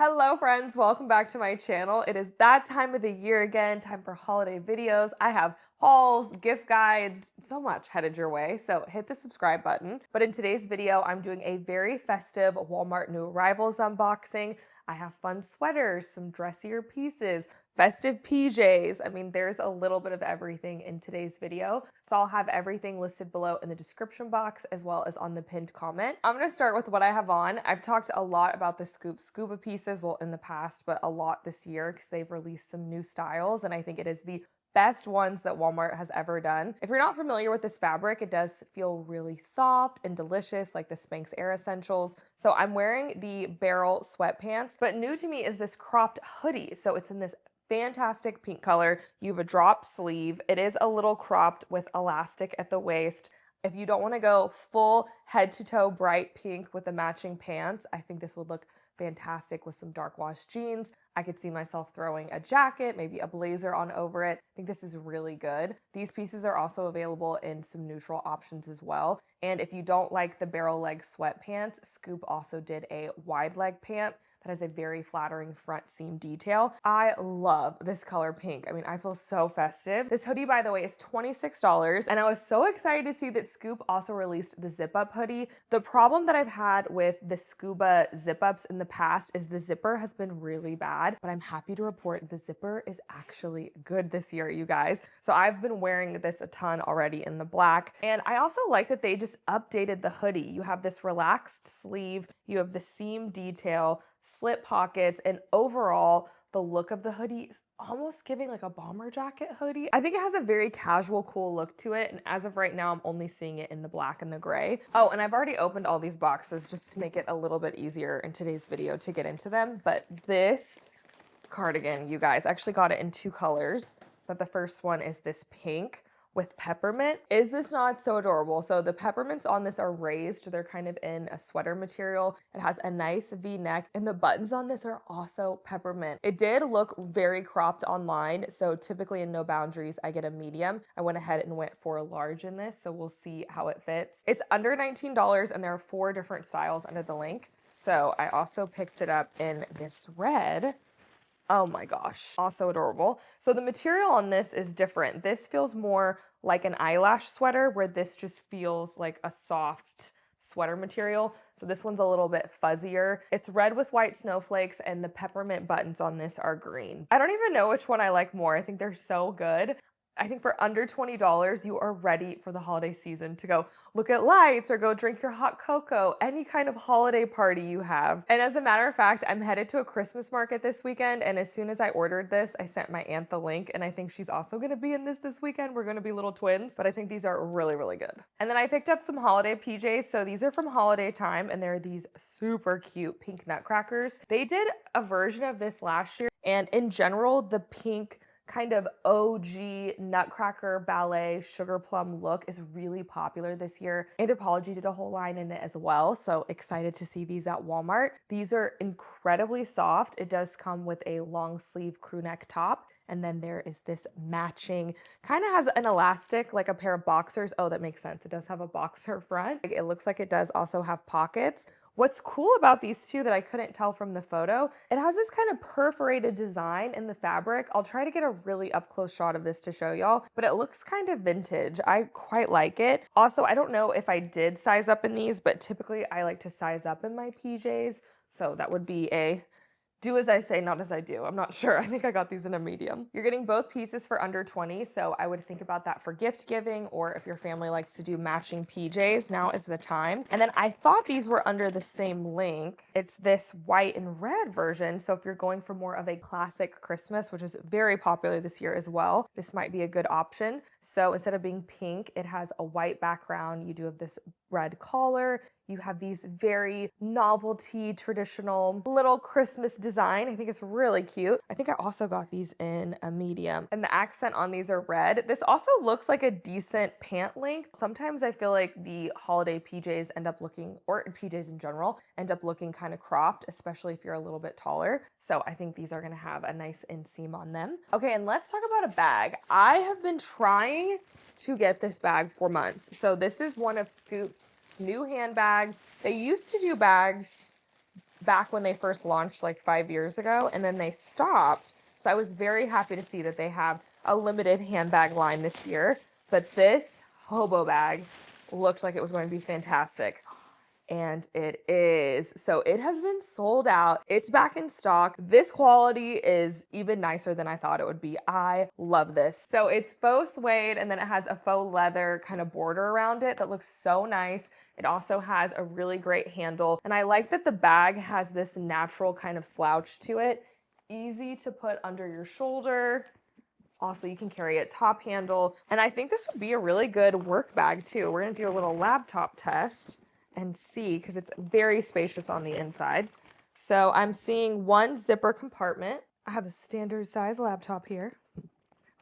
Hello friends, welcome back to my channel. It is that time of the year again, time for holiday videos. I have hauls, gift guides, so much headed your way, so hit the subscribe button. But in today's video, I'm doing a very festive Walmart new arrivals unboxing. I have fun sweaters, some dressier pieces, festive PJs. I mean, there's a little bit of everything in today's video. So I'll have everything listed below in the description box as well as on the pinned comment. I'm gonna start with what I have on. I've talked a lot about the scuba pieces, well, in the past, but a lot this year because they've released some new styles and I think it is the best ones that Walmart has ever done. If you're not familiar with this fabric, it does feel really soft and delicious like the Spanx Air Essentials. So I'm wearing the barrel sweatpants, but new to me is this cropped hoodie. So it's in this fantastic pink color. You have a drop sleeve. It is a little cropped with elastic at the waist. If you don't want to go full head to toe bright pink with the matching pants, I think this would look fantastic with some dark wash jeans. I could see myself throwing a jacket, maybe a blazer on over it. I think this is really good. These pieces are also available in some neutral options as well. And if you don't like the barrel leg sweatpants, Scoop also did a wide leg pant that has a very flattering front seam detail. I love this color pink. I mean, I feel so festive. This hoodie, by the way, is $26, and I was so excited to see that Scoop also released the zip up hoodie. The problem that I've had with the scuba zip ups in the past is the zipper has been really bad, but I'm happy to report the zipper is actually good this year, you guys. So I've been wearing this a ton already in the black, and I also like that they just updated the hoodie. You have this relaxed sleeve, you have the seam detail, slip pockets, and overall the look of the hoodie is almost giving like a bomber jacket hoodie. I think it has a very casual, cool look to it, and as of right now I'm only seeing it in the black and the gray. Oh, and I've already opened all these boxes just to make it a little bit easier in today's video to get into them, but this cardigan, you guys, I actually got it in two colors, but the first one is this pink with peppermint. Is this not so adorable? So the peppermints on this are raised. They're kind of in a sweater material. It has a nice V-neck, and the buttons on this are also peppermint. It did look very cropped online, so typically in No Boundaries I get a medium. I went ahead and went for a large in this, so we'll see how it fits. It's under $19 and there are 4 different styles under the link. So I also picked it up in this red. Oh my gosh, also adorable. So the material on this is different. This feels more like an eyelash sweater, where this just feels like a soft sweater material. So this one's a little bit fuzzier. It's red with white snowflakes, and the peppermint buttons on this are green. I don't even know which one I like more. I think they're so good. I think for under $20, you are ready for the holiday season to go look at lights or go drink your hot cocoa, any kind of holiday party you have. And as a matter of fact, I'm headed to a Christmas market this weekend, and as soon as I ordered this, I sent my aunt the link, and I think she's also gonna be in this weekend. We're gonna be little twins, but I think these are really, really good. And then I picked up some holiday PJs. So these are from holiday time, and they're these super cute pink nutcrackers. They did a version of this last year, and in general, the pink kind of OG Nutcracker ballet sugar plum look is really popular this year. Anthropologie did a whole line in it as well, so excited to see these at Walmart. These are incredibly soft. It does come with a long sleeve crew neck top, and then there is this matching, kind of has an elastic like a pair of boxers. Oh, that makes sense. It does have a boxer front. It looks like it does also have pockets. What's cool about these two that I couldn't tell from the photo, it has this kind of perforated design in the fabric. I'll try to get a really up close shot of this to show y'all, but it looks kind of vintage. I quite like it. Also, I don't know if I did size up in these, but typically I like to size up in my PJs. So that would be a do as I say, not as I do. I'm not sure. I think I got these in a medium. You're getting both pieces for under 20, so I would think about that for gift giving, or if your family likes to do matching PJs, now is the time. And then I thought these were under the same link. It's this white and red version, so if you're going for more of a classic Christmas, which is very popular this year as well, this might be a good option. So instead of being pink, it has a white background. You do have this red collar. You have these very novelty, traditional little Christmas design. I think it's really cute. I think I also got these in a medium, and the accent on these are red. This also looks like a decent pant length. Sometimes I feel like the holiday PJs end up looking, or PJs in general, end up looking kind of cropped, especially if you're a little bit taller. So I think these are gonna have a nice inseam on them. Okay, and let's talk about a bag. I have been trying to get this bag for months. So this is one of Scoop's new handbags. They used to do bags back when they first launched like 5 years ago, and then they stopped. So I was very happy to see that they have a limited handbag line this year. But this hobo bag looked like it was going to be fantastic. And it is. So it has been sold out. It's back in stock. This quality is even nicer than I thought it would be. I love this. So it's faux suede, and then it has a faux leather kind of border around it that looks so nice. It also has a really great handle. And I like that the bag has this natural kind of slouch to it. Easy to put under your shoulder. Also, you can carry it top handle. And I think this would be a really good work bag too. We're gonna do a little laptop test and see, because it's very spacious on the inside. So I'm seeing one zipper compartment. I have a standard size laptop here.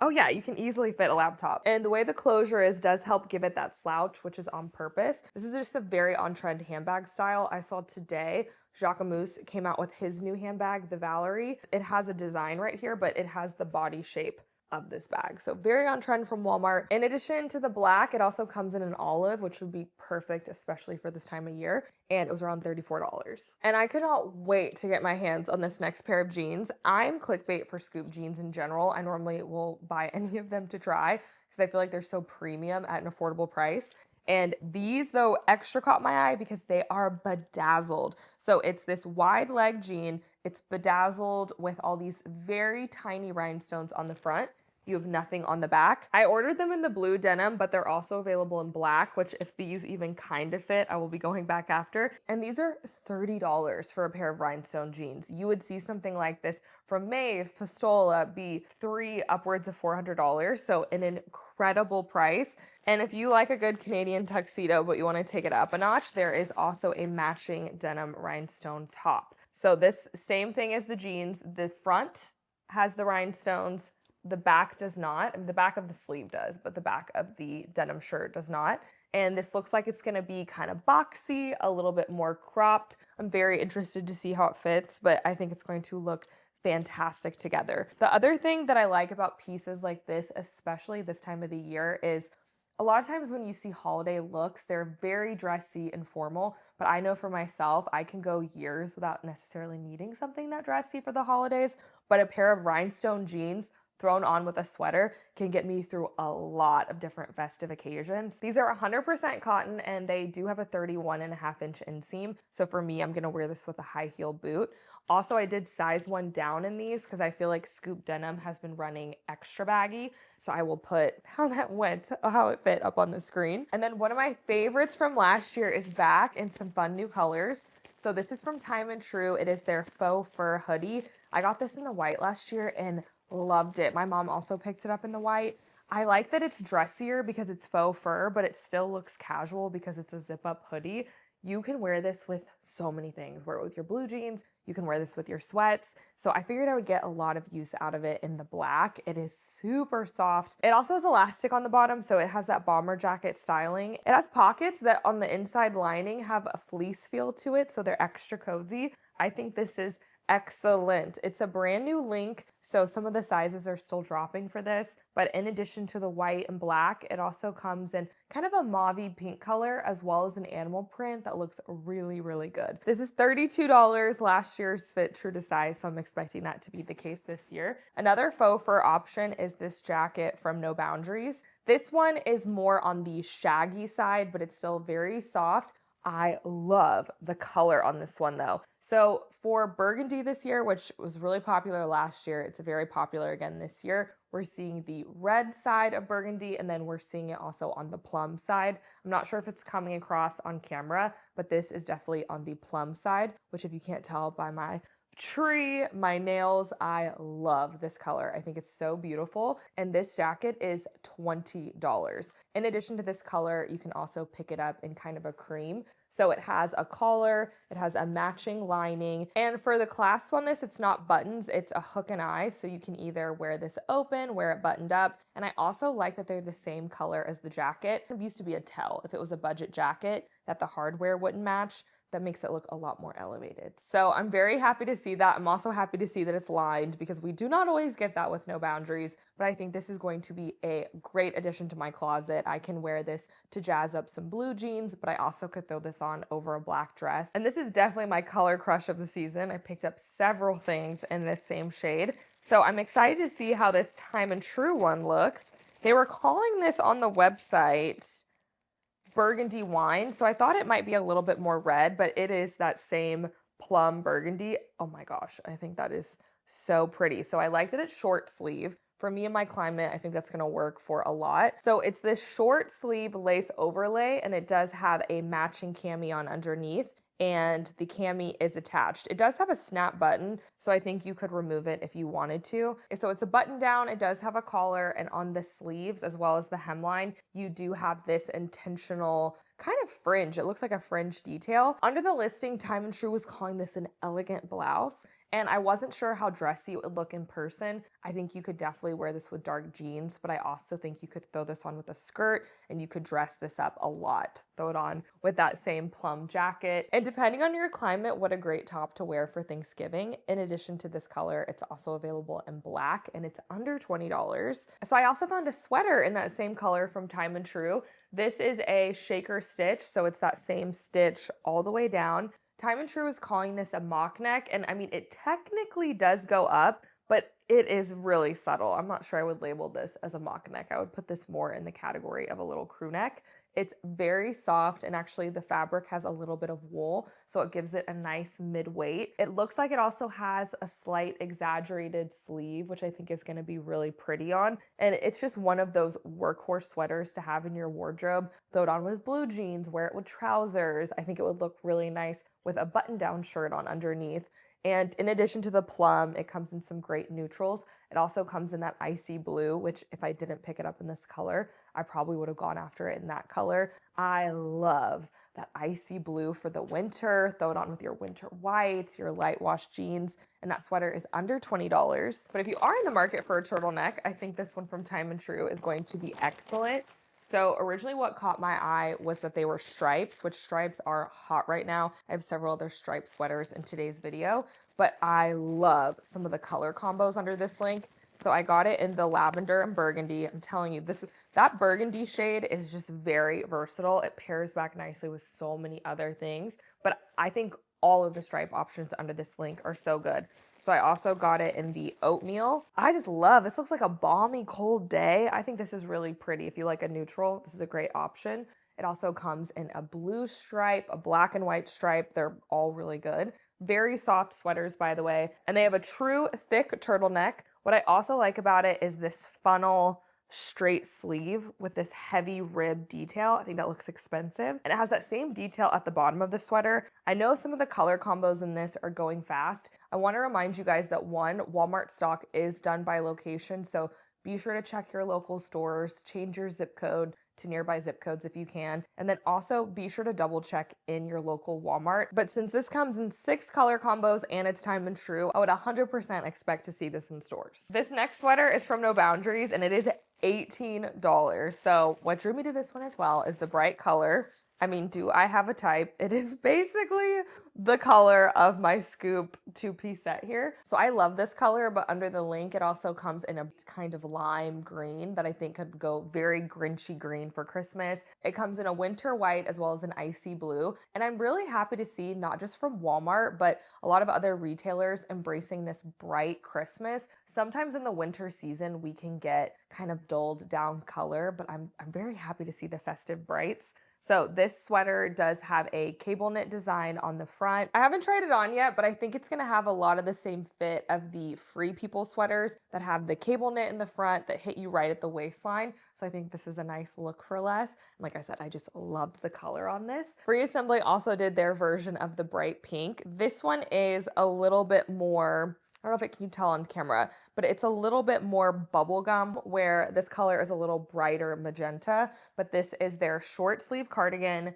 Oh yeah, you can easily fit a laptop. And the way the closure is does help give it that slouch, which is on purpose. This is just a very on-trend handbag style. I saw today Jacquemus came out with his new handbag, the Valerie. It has a design right here, but it has the body shape of this bag. So very on trend from Walmart. In addition to the black, it also comes in an olive, which would be perfect, especially for this time of year. And it was around $34. And I could not wait to get my hands on this next pair of jeans. I'm clickbait for scoop jeans in general. I normally will buy any of them to try because I feel like they're so premium at an affordable price. And these, though, extra caught my eye because they are bedazzled. So it's this wide leg jean. It's bedazzled with all these very tiny rhinestones on the front. You have nothing on the back. I ordered them in the blue denim, but they're also available in black, which if these even kind of fit, I will be going back after. And these are $30 for a pair of rhinestone jeans. You would see something like this from Maeve, Pistola be upwards of $400. So an incredible price. And if you like a good Canadian tuxedo, but you want to take it up a notch, there is also a matching denim rhinestone top. So this same thing as the jeans, the front has the rhinestones, the back does not. The back of the sleeve does, but the back of the denim shirt does not. And this looks like it's gonna be kind of boxy, a little bit more cropped. I'm very interested to see how it fits, but I think it's going to look fantastic together. The other thing that I like about pieces like this, especially this time of the year, is a lot of times when you see holiday looks, they're very dressy and formal, but I know for myself, I can go years without necessarily needing something that dressy for the holidays, but a pair of rhinestone jeans thrown on with a sweater can get me through a lot of different festive occasions. These are 100% cotton and they do have a 31.5-inch inseam. So for me, I'm gonna wear this with a high heel boot. Also, I did size one down in these because I feel like scoop denim has been running extra baggy. So I will put how it fit up on the screen. And then one of my favorites from last year is back in some fun new colors. So this is from Time and True. It is their faux fur hoodie. I got this in the white last year and loved it. My mom also picked it up in the white. I like that it's dressier because it's faux fur, but it still looks casual because it's a zip-up hoodie. You can wear this with so many things. Wear it with your blue jeans. You can wear this with your sweats. So I figured I would get a lot of use out of it in the black. It is super soft. It also has elastic on the bottom, so it has that bomber jacket styling. It has pockets that on the inside lining have a fleece feel to it, so they're extra cozy. I think this is excellent. It's a brand new link, so some of the sizes are still dropping for this, but in addition to the white and black, it also comes in kind of a mauvey pink color as well as an animal print that looks really, really good. This is $32. Last year's fit true to size, so I'm expecting that to be the case this year. Another faux fur option is this jacket from No Boundaries. This one is more on the shaggy side, but it's still very soft. I love the color on this one though. So for burgundy this year, which was really popular last year, it's very popular again this year. We're seeing the red side of burgundy and then we're seeing it also on the plum side. I'm not sure if it's coming across on camera, but this is definitely on the plum side, which if you can't tell by my tree, my nails, I love this color. I think it's so beautiful. And this jacket is $20. In addition to this color, you can also pick it up in kind of a cream. So it has a collar, it has a matching lining, and for the clasp on this, it's not buttons, it's a hook and eye, so you can either wear this open, wear it buttoned up, and I also like that they're the same color as the jacket. It used to be a tell if it was a budget jacket that the hardware wouldn't match. that makes it look a lot more elevated. So I'm very happy to see that. I'm also happy to see that it's lined because we do not always get that with No Boundaries, but I think this is going to be a great addition to my closet. I can wear this to jazz up some blue jeans, but I also could throw this on over a black dress. And this is definitely my color crush of the season. I picked up several things in this same shade. So I'm excited to see how this Time and True one looks. They were calling this on the website burgundy wine, so I thought it might be a little bit more red, but it is that same plum burgundy. Oh my gosh, I think that is so pretty. So I like that it's short sleeve. For me and my climate, I think that's gonna work for a lot. So it's this short sleeve lace overlay, and it does have a matching cami on underneath, and the cami is attached. It does have a snap button, so I think you could remove it if you wanted to. So it's a button down, it does have a collar, and on the sleeves as well as the hemline, you do have this intentional kind of fringe. It looks like a fringe detail. Under the listing, Time and True was calling this an elegant blouse, and I wasn't sure how dressy it would look in person. I think you could definitely wear this with dark jeans, but I also think you could throw this on with a skirt and you could dress this up a lot. Throw it on with that same plum jacket. And depending on your climate, what a great top to wear for Thanksgiving. In addition to this color, it's also available in black and it's under $20. So I also found a sweater in that same color from Time and True. This is a shaker stitch, so it's that same stitch all the way down. Time and True is calling this a mock neck, and I mean, it technically does go up, but it is really subtle. I'm not sure I would label this as a mock neck. I would put this more in the category of a little crew neck. It's very soft, and actually the fabric has a little bit of wool, so it gives it a nice mid-weight. It looks like it also has a slight exaggerated sleeve, which I think is gonna be really pretty on. And it's just one of those workhorse sweaters to have in your wardrobe. Throw it on with blue jeans, wear it with trousers. I think it would look really nice with a button-down shirt on underneath. And in addition to the plum, it comes in some great neutrals. It also comes in that icy blue, which if I didn't pick it up in this color, I probably would have gone after it in that color. I love that icy blue for the winter. Throw it on with your winter whites, your light wash jeans, and that sweater is under $20. But if you are in the market for a turtleneck, I think this one from Time and True is going to be excellent. So originally what caught my eye was that they were stripes, which stripes are hot right now. I have several other striped sweaters in today's video, but I love some of the color combos under this link. So I got it in the lavender and burgundy. I'm telling you, that burgundy shade is just very versatile. It pairs back nicely with so many other things, but I think all of the stripe options under this link are so good. So I also got it in the oatmeal. I just love, this looks like a balmy cold day. I think this is really pretty. If you like a neutral, this is a great option. It also comes in a blue stripe, a black and white stripe. They're all really good. Very soft sweaters, by the way. And they have a true thick turtleneck. What I also like about it is this funnel straight sleeve with this heavy rib detail. I think that looks expensive. And it has that same detail at the bottom of the sweater. I know some of the color combos in this are going fast. I want to remind you guys that one, Walmart stock is done by location. So be sure to check your local stores, change your zip code to nearby zip codes if you can. And then also be sure to double check in your local Walmart. But since this comes in 6 color combos and it's Time and True, I would 100% expect to see this in stores. This next sweater is from No Boundaries and it is $18. So what drew me to this one as well is the bright color. I mean, do I have a type? It is basically the color of my Scoop 2-piece set here. So I love this color, but under the link, it also comes in a kind of lime green that I think could go very Grinchy green for Christmas. It comes in a winter white as well as an icy blue. And I'm really happy to see not just from Walmart, but a lot of other retailers embracing this bright Christmas. Sometimes in the winter season, we can get kind of dulled down color, but I'm very happy to see the festive brights. So this sweater does have a cable knit design on the front. I haven't tried it on yet, but I think it's gonna have a lot of the same fit of the Free People sweaters that have the cable knit in the front that hit you right at the waistline. So I think this is a nice look for less. And like I said, I just loved the color on this. Free Assembly also did their version of the bright pink. This one is a little bit more, I don't know if it can tell on camera, but it's a little bit more bubblegum where this color is a little brighter magenta, but this is their short sleeve cardigan.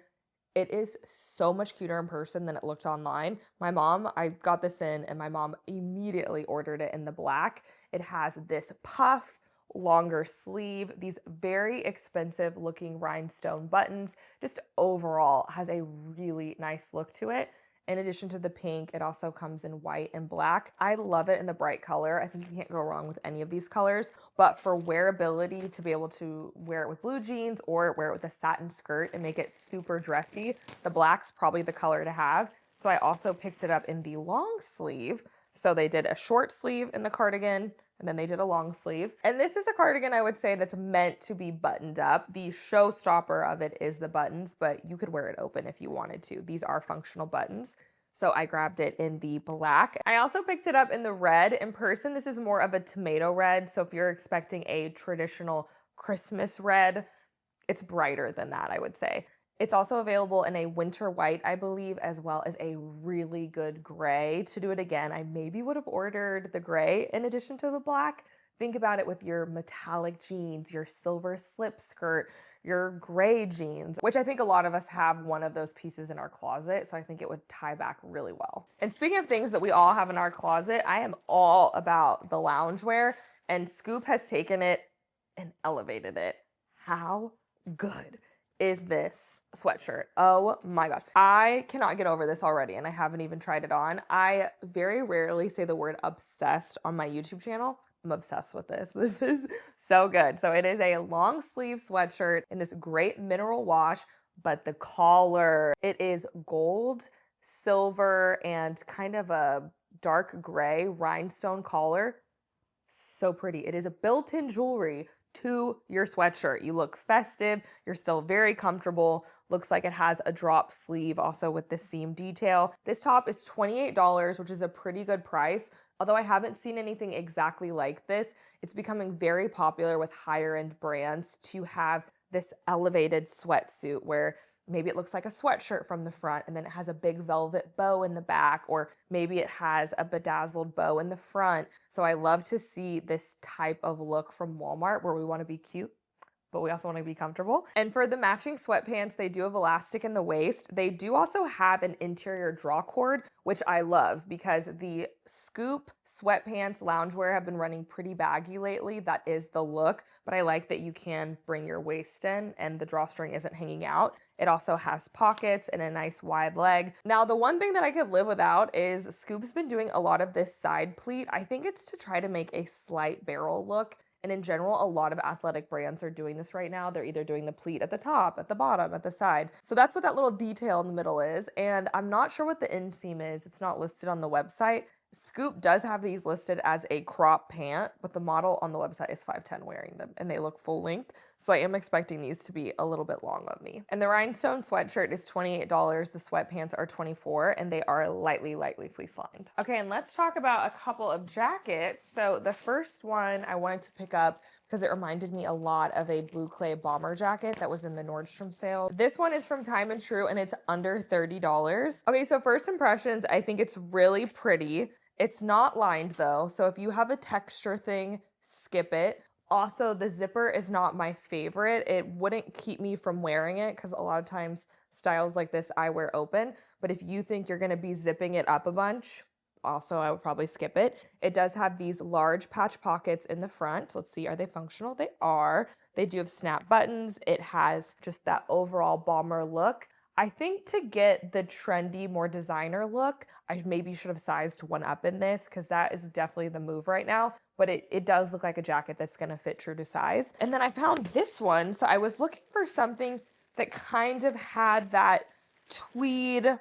It is so much cuter in person than it looked online. I got this in and my mom immediately ordered it in the black. It has this puff longer sleeve, these very expensive looking rhinestone buttons. Just overall has a really nice look to it. In addition to the pink, it also comes in white and black. I love it in the bright color. I think you can't go wrong with any of these colors, but for wearability, to be able to wear it with blue jeans or wear it with a satin skirt and make it super dressy, the black's probably the color to have. So I also picked it up in the long sleeve. So they did a short sleeve in the cardigan, and then they did a long sleeve. And this is a cardigan, I would say, that's meant to be buttoned up. The showstopper of it is the buttons, but you could wear it open if you wanted to. These are functional buttons. So I grabbed it in the black. I also picked it up in the red. In person, this is more of a tomato red. So if you're expecting a traditional Christmas red, it's brighter than that, I would say. It's also available in a winter white, I believe, as well as a really good gray. To do it again, I maybe would have ordered the gray in addition to the black. Think about it with your metallic jeans, your silver slip skirt, your gray jeans, which I think a lot of us have one of those pieces in our closet, so I think it would tie back really well. And speaking of things that we all have in our closet, I am all about the loungewear, and Scoop has taken it and elevated it. How good is this sweatshirt? Oh my gosh. I cannot get over this already, and I haven't even tried it on. I very rarely say the word obsessed on my YouTube channel. I'm obsessed with this. This is so good. So it is a long sleeve sweatshirt in this great mineral wash, but the collar, it is gold, silver, and kind of a dark gray rhinestone collar. So pretty. It is a built-in jewelry to your sweatshirt. You look festive, you're still very comfortable. Looks like it has a drop sleeve also with the seam detail. This top is $28, which is a pretty good price. Although I haven't seen anything exactly like this, it's becoming very popular with higher end brands to have this elevated sweatsuit where maybe it looks like a sweatshirt from the front and then it has a big velvet bow in the back, or maybe it has a bedazzled bow in the front. So I love to see this type of look from Walmart where we want to be cute, but we also want to be comfortable. And for the matching sweatpants, they do have elastic in the waist. They do also have an interior draw cord, which I love because the Scoop sweatpants loungewear have been running pretty baggy lately. That is the look, but I like that you can bring your waist in and the drawstring isn't hanging out. It also has pockets and a nice wide leg. Now, the one thing that I could live without is Scoop's been doing a lot of this side pleat. I think it's to try to make a slight barrel look. And in general, a lot of athletic brands are doing this right now. They're either doing the pleat at the top, at the bottom, at the side. So that's what that little detail in the middle is. And I'm not sure what the inseam is. It's not listed on the website. Scoop does have these listed as a crop pant, but the model on the website is 5'10" wearing them, and they look full length. So I am expecting these to be a little bit long on me. And the rhinestone sweatshirt is $28. The sweatpants are $24, and they are lightly fleece lined. Okay, and let's talk about a couple of jackets. So the first one I wanted to pick up because it reminded me a lot of a Boucle bomber jacket that was in the Nordstrom sale. This one is from Time & Tru, and it's under $30. Okay, so first impressions, I think it's really pretty. It's not lined though, so if you have a texture thing, skip it. Also, the zipper is not my favorite. It wouldn't keep me from wearing it because a lot of times styles like this I wear open, but if you think you're gonna be zipping it up a bunch, also I would probably skip it. It does have these large patch pockets in the front. Let's see, are they functional? They are. They do have snap buttons. It has just that overall bomber look. I think to get the trendy, more designer look, I maybe should have sized one up in this because that is definitely the move right now. But it does look like a jacket that's gonna fit true to size. And then I found this one. So I was looking for something that kind of had that tweed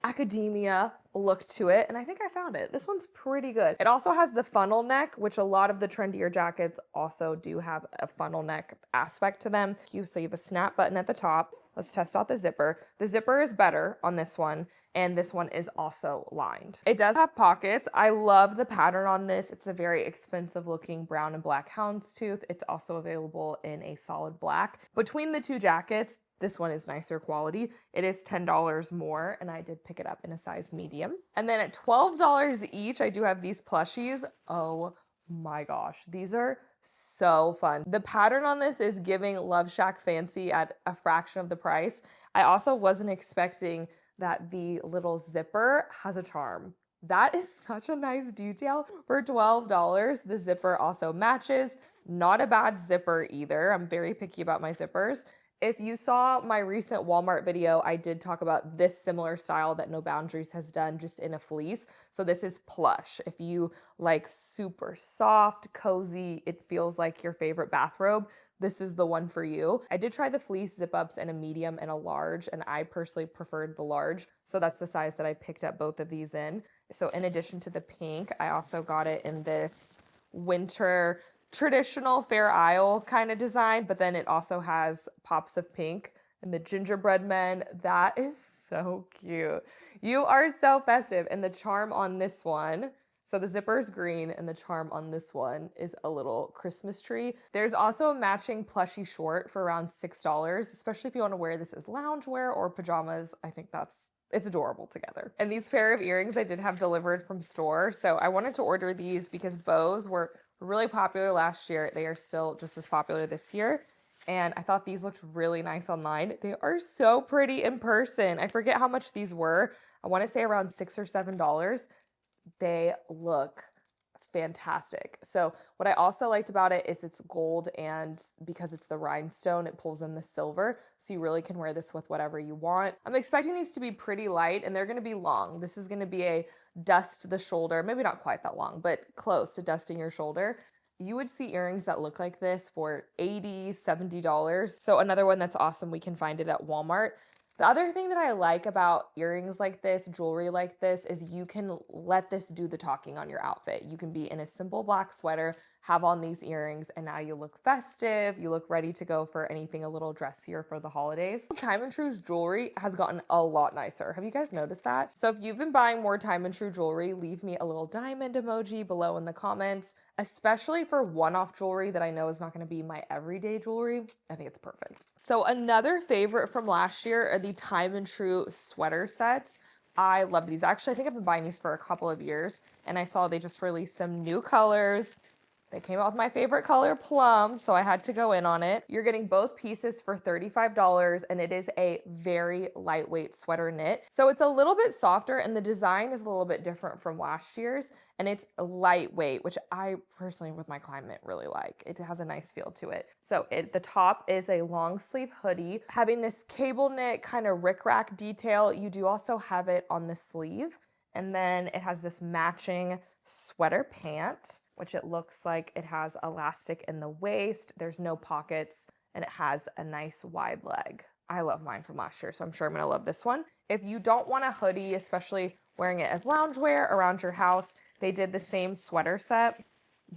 academia look to it, and I think I found it. This one's pretty good. It also has the funnel neck, which a lot of the trendier jackets also do have a funnel neck aspect to them. So you have a snap button at the top. Let's test out the zipper. The zipper is better on this one, and this one is also lined. It does have pockets. I love the pattern on this. It's a very expensive looking brown and black houndstooth. It's also available in a solid black. Between the two jackets, this one is nicer quality. It is $10 more, and I did pick it up in a size medium. And then at $12 each, I do have these plushies. Oh my gosh, these are so fun. The pattern on this is giving Love Shack fancy at a fraction of the price. I also wasn't expecting that the little zipper has a charm. That is such a nice detail for $12. The zipper also matches. Not a bad zipper either. I'm very picky about my zippers. If you saw my recent Walmart video, I did talk about this similar style that No Boundaries has done just in a fleece. So this is Plush. If you like super soft, cozy, it feels like your favorite bathrobe, this is the one for you. I did try the fleece zip ups in a medium and a large, and I personally preferred the large. So that's the size that I picked up both of these in. So in addition to the pink, I also got it in this winter traditional Fair Isle kind of design, but then it also has pops of pink and the gingerbread men. That is so cute. You are so festive. And the charm on this one, so the zipper is green and the charm on this one is a little Christmas tree. There's also a matching plushy short for around $6, especially if you want to wear this as loungewear or pajamas. I think it's adorable together. And these pair of earrings I did have delivered from store. So I wanted to order these because bows were really popular last year. They are still just as popular this year. And I thought these looked really nice online. They are so pretty in person. I forget how much these were. I want to say around $6 or $7. They look fantastic. So what I also liked about it is it's gold, and because it's the rhinestone, it pulls in the silver. So you really can wear this with whatever you want. I'm expecting these to be pretty light, and they're going to be long. This is going to be a dust the shoulder, maybe not quite that long, but close to dusting your shoulder. You would see earrings that look like this for $80, $70. So another one that's awesome, we can find it at Walmart. The other thing that I like about earrings like this, jewelry like this, is you can let this do the talking on your outfit. You can be in a simple black sweater, have on these earrings, and now you look festive, you look ready to go for anything a little dressier for the holidays. Time and True's jewelry has gotten a lot nicer. Have you guys noticed that? So if you've been buying more Time and True jewelry, leave me a little diamond emoji below in the comments, especially for one-off jewelry that I know is not going to be my everyday jewelry. I think it's perfect. So another favorite from last year are the Time and True sweater sets. I love these. Actually, I think I've been buying these for a couple of years, and I saw they just released some new colors. They came out with my favorite color, Plum, so I had to go in on it. You're getting both pieces for $35, and it is a very lightweight sweater knit. So it's a little bit softer, and the design is a little bit different from last year's, and it's lightweight, which I personally, with my climate, really like. It has a nice feel to it. So the top is a long sleeve hoodie, having this cable knit kind of rickrack detail. You do also have it on the sleeve. And then it has this matching sweater pant, which it looks like it has elastic in the waist. There's no pockets, and it has a nice wide leg. I love mine from last year, so I'm sure I'm gonna love this one. If you don't want a hoodie, especially wearing it as loungewear around your house, they did the same sweater set,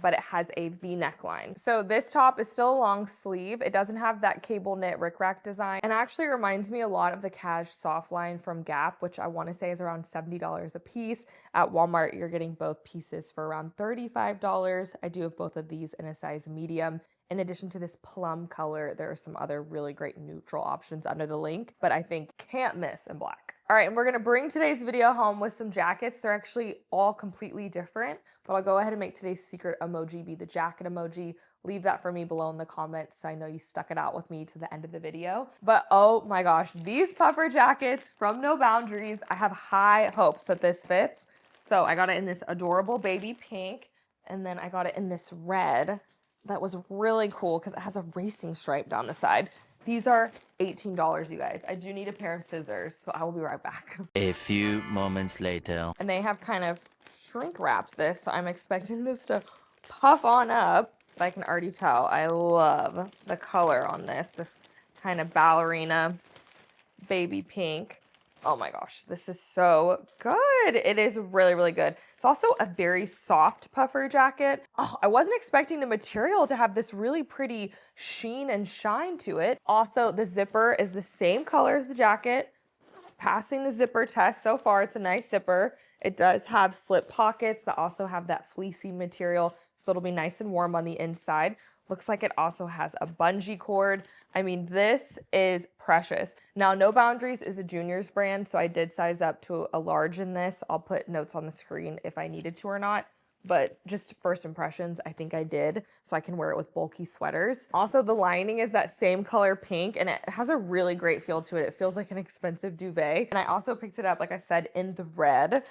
but it has a V neckline. So this top is still a long sleeve. It doesn't have that cable knit rickrack design, and actually reminds me a lot of the Cash soft line from Gap, which I want to say is around $70 a piece. At Walmart, you're getting both pieces for around $35. I do have both of these in a size medium. In addition to this plum color, there are some other really great neutral options under the link, but I think can't miss in black. All right, and we're gonna bring today's video home with some jackets. They're actually all completely different, but I'll go ahead and make today's secret emoji be the jacket emoji. Leave that for me below in the comments so I know you stuck it out with me to the end of the video. But oh my gosh, these puffer jackets from No Boundaries, I have high hopes that this fits. So I got it in this adorable baby pink, and then I got it in this red. That was really cool because it has a racing stripe down the side. These are $18, you guys. I do need a pair of scissors, so I will be right back. A few moments later. And they have kind of shrink wrapped this, so I'm expecting this to puff on up. But I can already tell I love the color on this kind of ballerina baby pink. Oh my gosh, this is so good. It is really, really good. It's also a very soft puffer jacket. Oh, I wasn't expecting the material to have this really pretty sheen and shine to it. Also, the zipper is the same color as the jacket. It's passing the zipper test so far. It's a nice zipper. It does have slip pockets that also have that fleecy material, so it'll be nice and warm on the inside. Looks like it also has a bungee cord. I mean, this is precious. Now, No Boundaries is a juniors brand, so I did size up to a large in this. I'll put notes on the screen if I needed to or not, but just first impressions, I think I did, so I can wear it with bulky sweaters. Also, the lining is that same color pink, and it has a really great feel to it. It feels like an expensive duvet. And I also picked it up, like I said, in the red.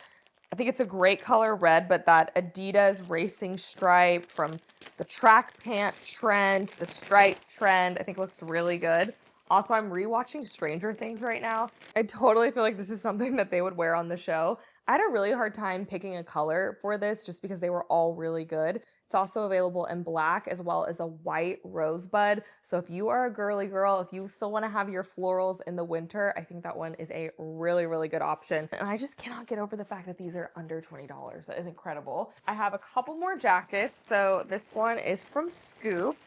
I think it's a great color red, but that Adidas racing stripe from the track pant trend to the stripe trend, I think looks really good. Also, I'm rewatching Stranger Things right now. I totally feel like this is something that they would wear on the show. I had a really hard time picking a color for this just because they were all really good. It's also available in black as well as a white rosebud. So if you are a girly girl, if you still want to have your florals in the winter, I think that one is a really, really good option. And I just cannot get over the fact that these are under $20. That is incredible. I have a couple more jackets. So this one is from Scoop,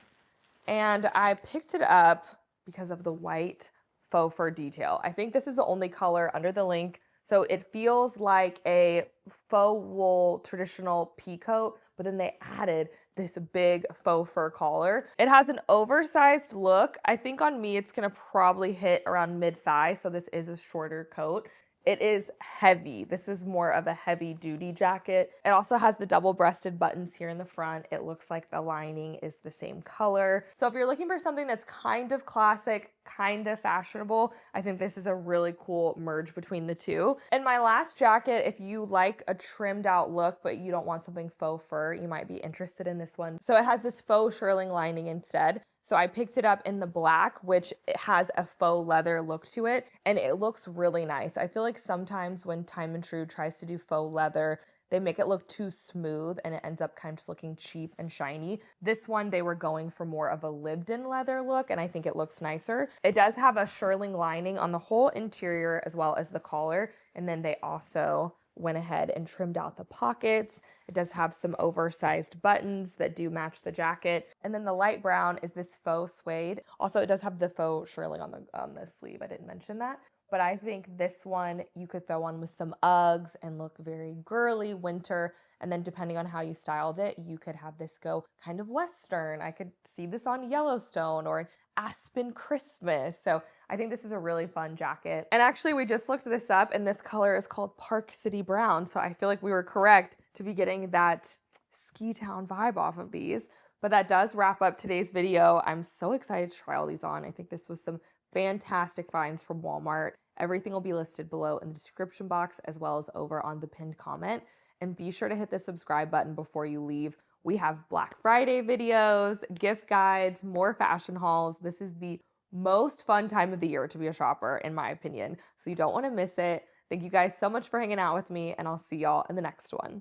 and I picked it up because of the white faux fur detail. I think this is the only color under the link. So it feels like a faux wool traditional pea coat, but then they added this big faux fur collar. It has an oversized look. I think on me, it's gonna probably hit around mid-thigh, so this is a shorter coat. It is heavy. This is more of a heavy duty jacket. It also has the double-breasted buttons here in the front. It looks like the lining is the same color. So if you're looking for something that's kind of classic, kind of fashionable, I think this is a really cool merge between the two. And my last jacket, if you like a trimmed out look, but you don't want something faux fur, you might be interested in this one. So it has this faux shearling lining instead. So I picked it up in the black, which it has a faux leather look to it, and it looks really nice. I feel like sometimes when Time and True tries to do faux leather, they make it look too smooth and it ends up kind of just looking cheap and shiny. This one, they were going for more of a lived-in leather look, and I think it looks nicer. It does have a shearling lining on the whole interior as well as the collar, and then they also went ahead and trimmed out the pockets. It does have some oversized buttons that do match the jacket. And then the light brown is this faux suede. Also, it does have the faux shearling on the sleeve. I didn't mention that. But I think this one you could throw on with some Uggs and look very girly winter. And then depending on how you styled it, you could have this go kind of Western. I could see this on Yellowstone or Aspen Christmas. So I think this is a really fun jacket. And actually we just looked this up and this color is called Park City Brown. So I feel like we were correct to be getting that ski town vibe off of these. But that does wrap up today's video. I'm so excited to try all these on. I think this was some fantastic finds from Walmart. Everything will be listed below in the description box as well as over on the pinned comment. And be sure to hit the subscribe button before you leave. We have Black Friday videos, gift guides, more fashion hauls. This is the most fun time of the year to be a shopper, in my opinion. So you don't want to miss it. Thank you guys so much for hanging out with me, and I'll see y'all in the next one.